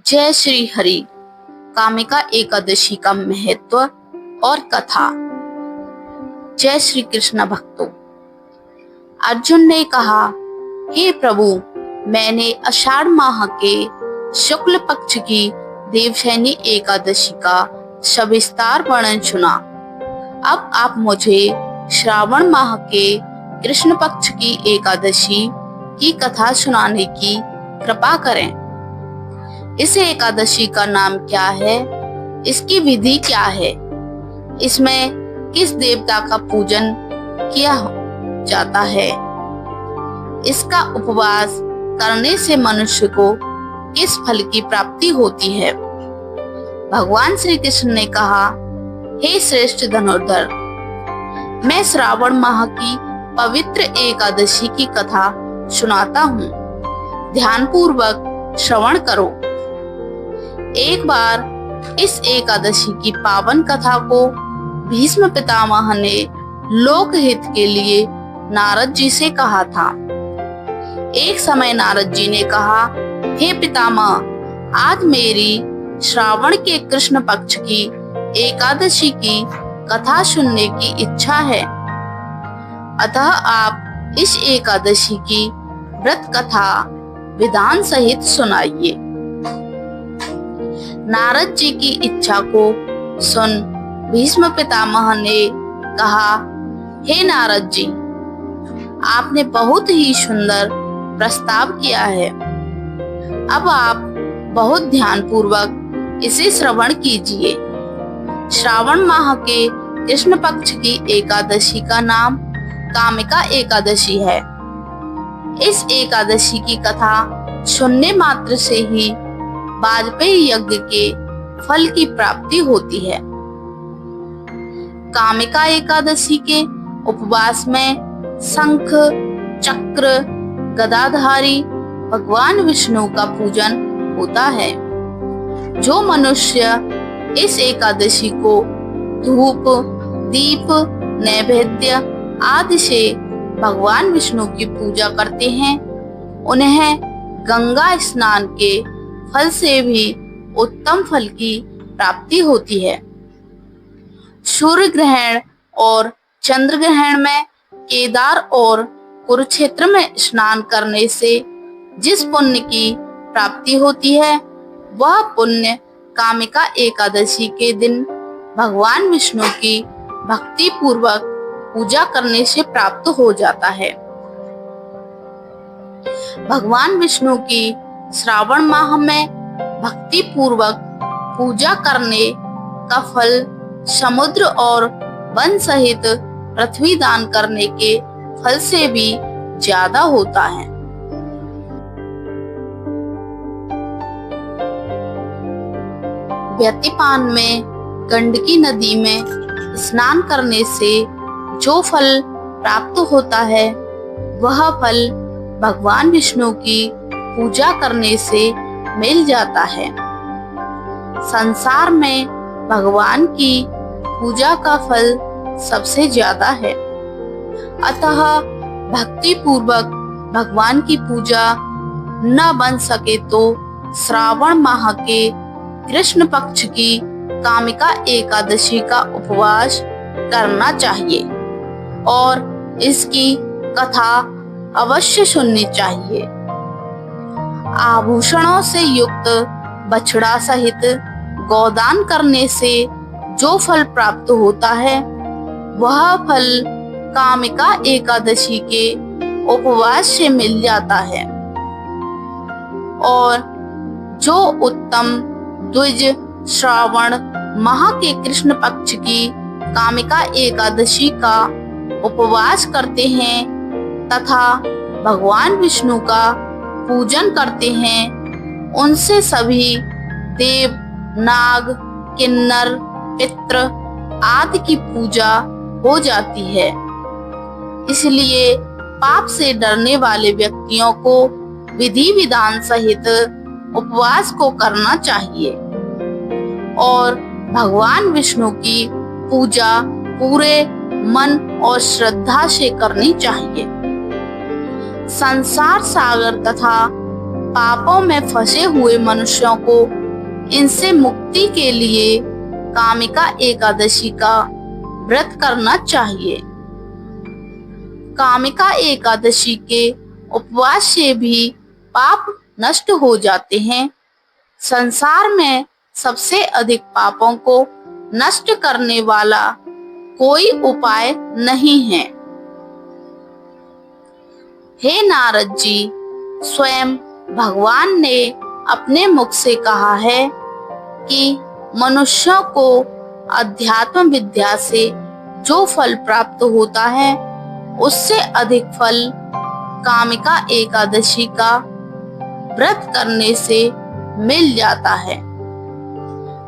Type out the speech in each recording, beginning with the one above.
जय श्री हरि। कामिका एकादशी का महत्व और कथा। जय श्री कृष्ण भक्तों। अर्जुन ने कहा, हे प्रभु, मैंने आषाढ़ माह के शुक्ल पक्ष की देवशयनी एकादशी का सविस्तार वर्णन सुना। अब आप मुझे श्रावण माह के कृष्ण पक्ष की एकादशी की कथा सुनाने की कृपा करें। इस एकादशी का नाम क्या है? इसकी विधि क्या है? इसमें किस देवता का पूजन किया जाता है? इसका उपवास करने से मनुष्य को किस फल की प्राप्ति होती है? भगवान श्री कृष्ण ने कहा, हे श्रेष्ठ धनुर्धर, मैं श्रावण माह की पवित्र एकादशी की कथा सुनाता हूँ। ध्यानपूर्वक श्रवण करो। एक बार इस एकादशी की पावन कथा को भीष्म पितामह ने लोकहित के लिए नारद जी से कहा था। एक समय नारद जी ने कहा, हे पितामह, आज मेरी श्रावण के कृष्ण पक्ष की एकादशी की कथा सुनने की इच्छा है, अतः आप इस एकादशी की व्रत कथा विधान सहित सुनाइए। नारद जी की इच्छा को सुन भीष्म पितामह ने कहा, हे नारद जी, आपने बहुत ही सुंदर प्रस्ताव किया है। अब आप बहुत ध्यानपूर्वक इसे श्रवण कीजिए। श्रावण माह के कृष्ण पक्ष की एकादशी का नाम कामिका एकादशी है। इस एकादशी की कथा सुनने मात्र से ही वाजपेयी यज्ञ के फल की प्राप्ति होती है। कामिका एकादशी के उपवास में शंख, चक्र, गदाधारी भगवान विष्णु का पूजन होता है। जो मनुष्य इस एकादशी को धूप, दीप, नैवेद्य आदि से भगवान विष्णु की पूजा करते हैं, उन्हें गंगा स्नान के फल से भी उत्तम फल की प्राप्ति होती है। सूर्य ग्रहण और चंद्र ग्रहण में केदार और कुरुक्षेत्र में स्नान करने से जिस पुण्य की प्राप्ति होती है, वह पुण्य कामिका एकादशी के दिन भगवान विष्णु की भक्ति पूर्वक पूजा करने से प्राप्त हो जाता है। भगवान विष्णु की श्रावण माह में भक्ति पूर्वक पूजा करने का फल समुद्र और वन सहित पृथ्वी दान करने के फल से भी ज्यादा होता है। व्यतिपान में गंडकी नदी में स्नान करने से जो फल प्राप्त होता है, वह फल भगवान विष्णु की पूजा करने से मिल जाता है। संसार में भगवान की पूजा का फल सबसे ज्यादा है, अतः भक्ति पूर्वक भगवान की पूजा न बन सके तो श्रावण माह के कृष्ण पक्ष की कामिका एकादशी का उपवास करना चाहिए और इसकी कथा अवश्य सुननी चाहिए। आभूषणों से युक्त बछड़ा सहित गोदान करने से जो फल प्राप्त होता है, वह फल कामिका एकादशी के उपवास से मिल जाता है। और जो उत्तम द्विज श्रावण माह के कृष्ण पक्ष की कामिका एकादशी का उपवास करते हैं तथा भगवान विष्णु का पूजन करते हैं, उनसे सभी देव, नाग, किन्नर, पितृ आदि की पूजा हो जाती है। इसलिए पाप से डरने वाले व्यक्तियों को विधि विधान सहित उपवास को करना चाहिए और भगवान विष्णु की पूजा पूरे मन और श्रद्धा से करनी चाहिए। संसार सागर तथा पापों में फंसे हुए मनुष्यों को इनसे मुक्ति के लिए कामिका एकादशी का व्रत करना चाहिए। कामिका एकादशी के उपवास से भी पाप नष्ट हो जाते हैं। संसार में सबसे अधिक पापों को नष्ट करने वाला कोई उपाय नहीं है। हे नारद जी, स्वयं भगवान ने अपने मुख से कहा है कि मनुष्यों को अध्यात्म विद्या से जो फल प्राप्त होता है उससे अधिक फल कामिका एकादशी का व्रत करने से मिल जाता है।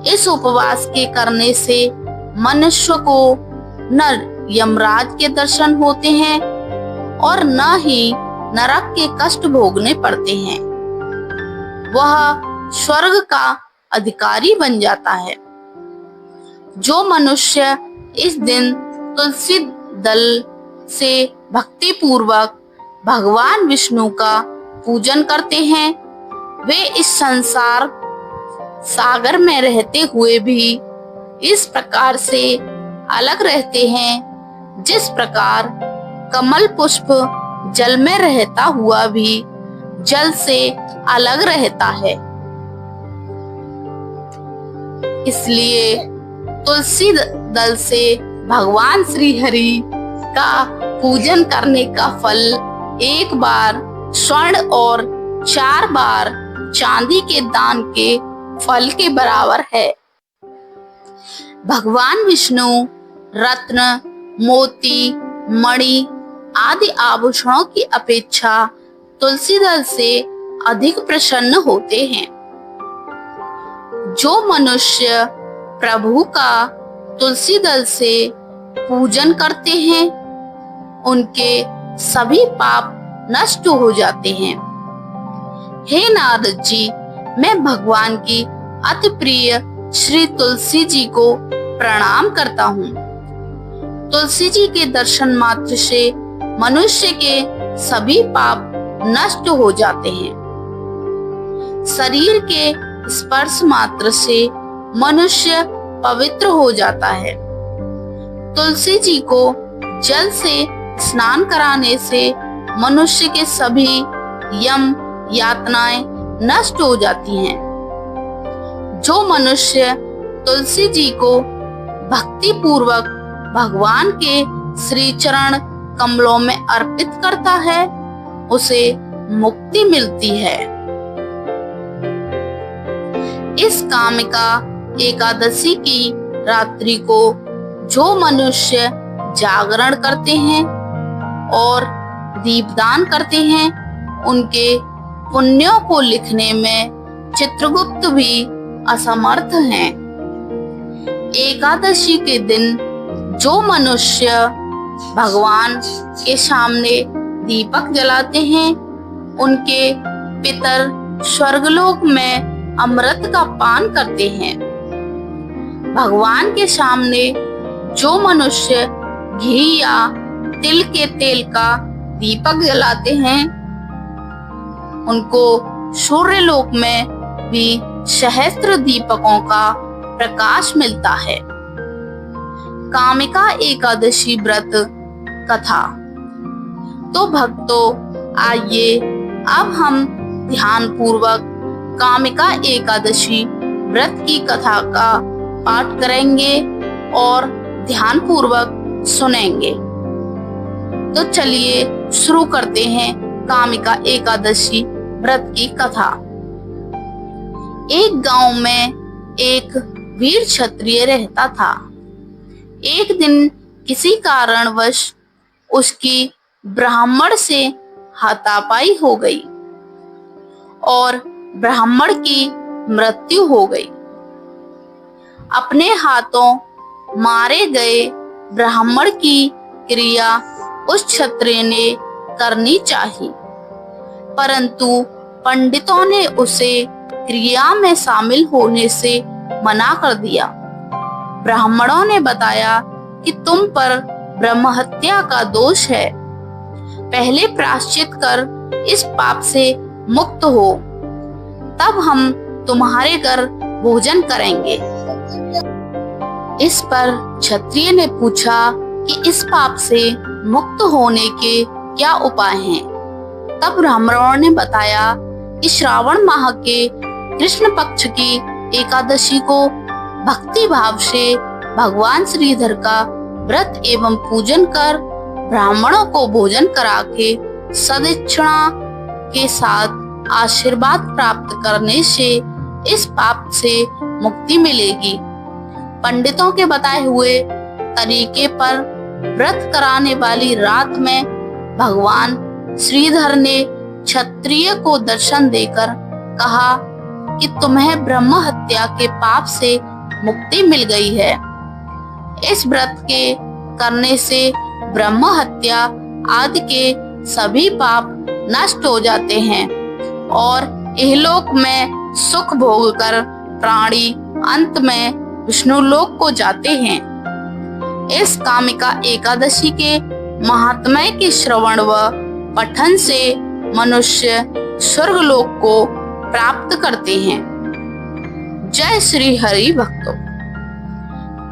इस उपवास के करने से मनुष्य को न यमराज के दर्शन होते हैं और न ही नरक के कष्ट भोगने पड़ते हैं। वह स्वर्ग का अधिकारी बन जाता है। जो मनुष्य इस दिन तुलसी दल से भक्ति पूर्वक भगवान विष्णु का पूजन करते हैं, वे इस संसार सागर में रहते हुए भी इस प्रकार से अलग रहते हैं जिस प्रकार कमल पुष्प जल में रहता हुआ भी जल से अलग रहता है। इसलिए तुलसी दल से भगवान श्री हरि का पूजन करने का फल एक बार स्वर्ण और 4 बार चांदी के दान के फल के बराबर है। भगवान विष्णु रत्न, मोती, मणि आदि आभूषणों की अपेक्षा तुलसी दल से अधिक प्रसन्न होते हैं। जो मनुष्य प्रभु का तुलसी दल से पूजन करते हैं उनके सभी पाप नष्ट हो जाते हैं। हे नारद जी, मैं भगवान की अति प्रिय श्री तुलसी जी को प्रणाम करता हूँ। तुलसी जी के दर्शन मात्र से मनुष्य के सभी पाप नष्ट हो जाते हैं। शरीर के स्पर्श मात्र से मनुष्य पवित्र हो जाता है। तुलसी जी को जल से स्नान कराने से मनुष्य के सभी यम यातनाएं नष्ट हो जाती हैं। जो मनुष्य तुलसी जी को भक्ति पूर्वक भगवान के श्री चरण कमलों में अर्पित करता है उसे मुक्ति मिलती है। इस कामिका एकादशी की रात्रि को जो मनुष्य जागरण करते हैं और दीपदान करते हैं उनके पुण्यों को लिखने में चित्रगुप्त भी असमर्थ हैं। एकादशी के दिन जो मनुष्य भगवान के सामने दीपक जलाते हैं उनके पितर स्वर्गलोक में अमृत का पान करते हैं। भगवान के सामने जो मनुष्य घी या तिल के तेल का दीपक जलाते हैं उनको सूर्यलोक में भी सहस्त्र दीपकों का प्रकाश मिलता है। कामिका एकादशी व्रत कथा। तो भक्तों, आइए अब हम ध्यान पूर्वक कामिका एकादशी व्रत की कथा का पाठ करेंगे और ध्यान पूर्वक सुनेंगे। तो चलिए शुरू करते हैं कामिका एकादशी व्रत की कथा। एक गांव में एक वीर क्षत्रिय रहता था। एक दिन किसी कारणवश उसकी ब्राह्मण से हाथापाई हो गई और ब्राह्मण की मृत्यु हो गई। अपने हाथों मारे गए ब्राह्मण की क्रिया उस क्षत्रिय ने करनी चाहिए, परंतु पंडितों ने उसे क्रिया में शामिल होने से मना कर दिया। ब्राह्मणों ने बताया कि तुम पर ब्रह्महत्या का दोष है, पहले प्रायश्चित कर इस पाप से मुक्त हो, तब हम तुम्हारे घर भोजन करेंगे। इस पर क्षत्रिय ने पूछा कि इस पाप से मुक्त होने के क्या उपाय हैं? तब ब्राह्मणों ने बताया कि श्रावण माह के कृष्ण पक्ष की एकादशी को भक्ति भाव से भगवान श्रीधर का व्रत एवं पूजन कर ब्राह्मणों को भोजन करा के सदक्षिणा के साथ आशीर्वाद प्राप्त करने से इस पाप से मुक्ति मिलेगी। पंडितों के बताए हुए तरीके पर व्रत कराने वाली रात में भगवान श्रीधर ने क्षत्रिय को दर्शन देकर कहा कि तुम्हें ब्रह्म हत्या के पाप से मुक्ति मिल गई है। इस व्रत के करने से ब्रह्म हत्या आदि के सभी पाप नष्ट हो जाते हैं और इहलोक में सुख भोग कर प्राणी अंत में विष्णु लोक को जाते हैं। इस कामिका एकादशी के महात्म्य के श्रवण व पठन से मनुष्य स्वर्ग लोक को प्राप्त करते हैं। जय श्री हरि भक्तों।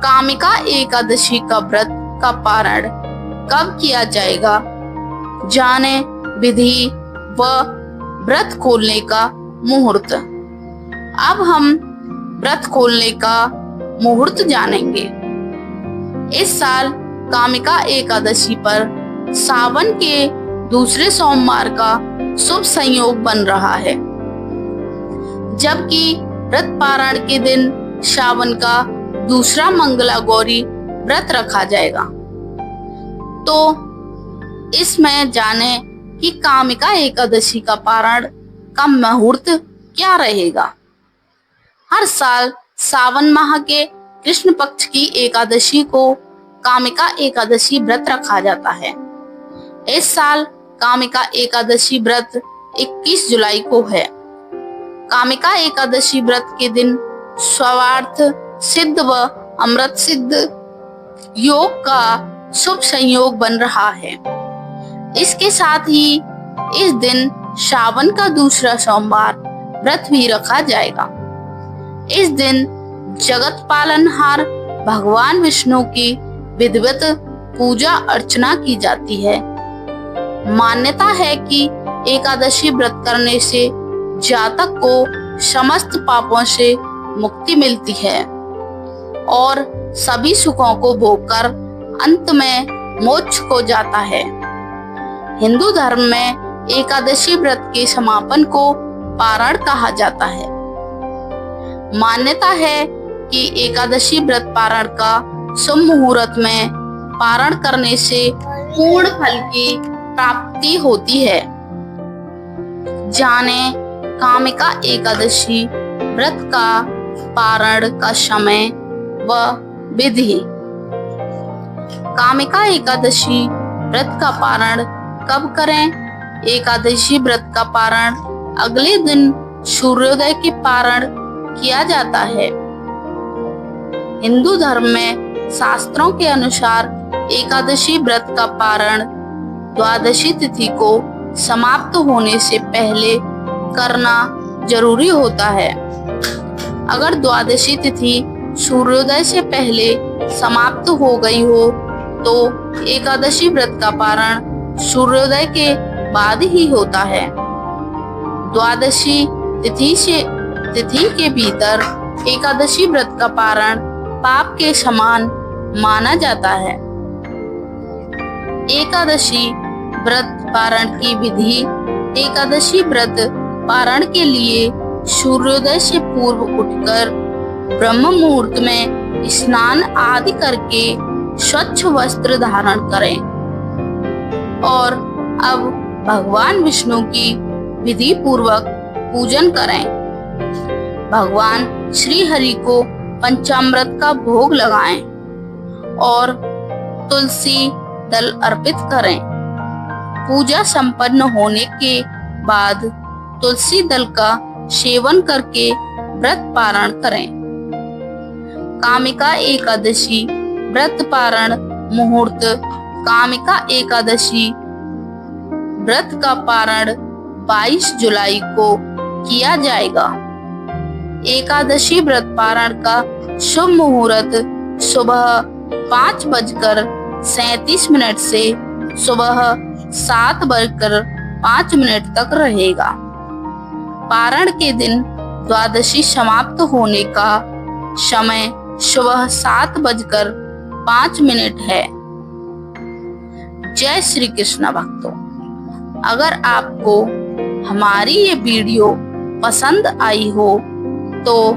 कामिका एकादशी का व्रत का पारण कब किया जाएगा, जाने विधि व व्रत खोलने का मुहूर्त। अब हम व्रत खोलने का मुहूर्त जानेंगे। इस साल कामिका एकादशी पर सावन के दूसरे सोमवार का शुभ संयोग बन रहा है, जबकि व्रत पारण के दिन सावन का दूसरा मंगला गौरी व्रत रखा जाएगा। तो इसमें जाने कि कामिका एकादशी का पारण का मुहूर्त क्या रहेगा। हर साल सावन माह के कृष्ण पक्ष की एकादशी को कामिका एकादशी व्रत रखा जाता है। इस साल कामिका एकादशी व्रत 21 जुलाई को है। कामिका एकादशी व्रत के दिन स्वार्थ सिद्ध व अमृत सिद्ध योग का शुभ संयोग बन रहा है। इसके साथ ही इस दिन सावन का दूसरा सोमवार व्रत भी रखा जाएगा। इस दिन जगत पालनहार भगवान विष्णु की विधिवत पूजा अर्चना की जाती है। मान्यता है कि एकादशी व्रत करने से जातक को समस्त पापों से मुक्ति मिलती है और सभी सुखों को भोगकर अंत में मोक्ष को जाता है। हिंदू धर्म में एकादशी व्रत के समापन को पारण कहा जाता है। मान्यता है कि एकादशी व्रत पारण का शुभ मुहूर्त में पारण करने से पूर्ण फल की प्राप्ति होती है। जाने कामिका एकादशी व्रत का पारण का समय व विधि। कामिका एकादशी व्रत का पारण कब करें? एकादशी व्रत का पारण अगले दिन सूर्योदय के पारण किया जाता है। हिंदू धर्म में शास्त्रों के अनुसार एकादशी व्रत का पारण द्वादशी तिथि को समाप्त होने से पहले करना जरूरी होता है। अगर द्वादशी तिथि सूर्योदय से पहले समाप्त हो गई हो तो एकादशी व्रत का पारण सूर्योदय के बाद ही होता है। द्वादशी तिथि के भीतर एकादशी व्रत का पारण पाप के समान माना जाता है। एकादशी व्रत पारण की विधि। एकादशी व्रत पारण के लिए सूर्योदय से पूर्व उठकर ब्रह्म मुहूर्त में स्नान आदि करके स्वच्छ वस्त्र धारण करें और अब भगवान विष्णु की विधि पूर्वक पूजन करें। भगवान श्री हरि को पंचामृत का भोग लगाएं और तुलसी दल अर्पित करें। पूजा संपन्न होने के बाद तुलसी दल का सेवन करके व्रत पारण करें। कामिका एकादशी व्रत पारण मुहूर्त। कामिका एकादशी व्रत का पारण 22 जुलाई को किया जाएगा। एकादशी व्रत पारण का शुभ मुहूर्त सुबह 5:37 से सुबह 7:05 तक रहेगा। पारण के दिन द्वादशी समाप्त होने का समय सुबह 7:05 है। जय श्री कृष्ण भक्तों, अगर आपको हमारी ये वीडियो पसंद आई हो तो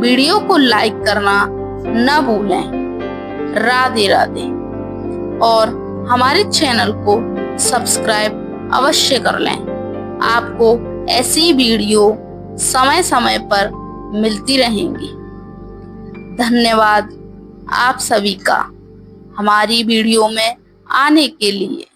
वीडियो को लाइक करना न भूलें। राधे राधे। और हमारे चैनल को सब्सक्राइब अवश्य कर लें। आपको ऐसी वीडियो समय समय पर मिलती रहेंगी। धन्यवाद आप सभी का हमारी वीडियो में आने के लिए।